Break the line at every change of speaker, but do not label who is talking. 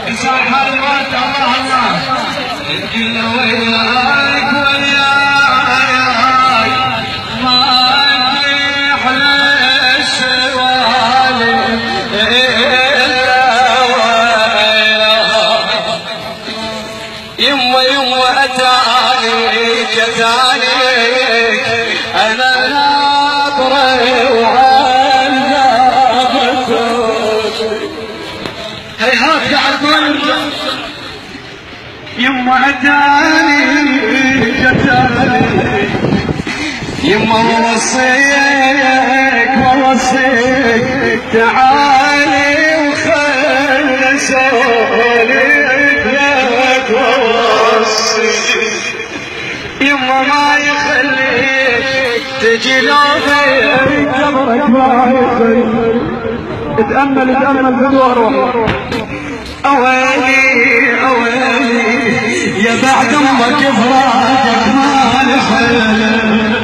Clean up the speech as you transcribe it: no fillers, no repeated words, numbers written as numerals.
إنسان حال الوقت الله الله كل وياك وياك ما يحلى السوالي إلا وياك يما أتاني جتانيك أنا ناطري هيهات قاعد يما أتاني جتاني يما ووصيك تعالي وخل سوليك لك ووصيك يما ما يخليك تجي لوفي قبرك ما يخليك اتأمل بدور أويلي يا بعد امك فراقك ما لحل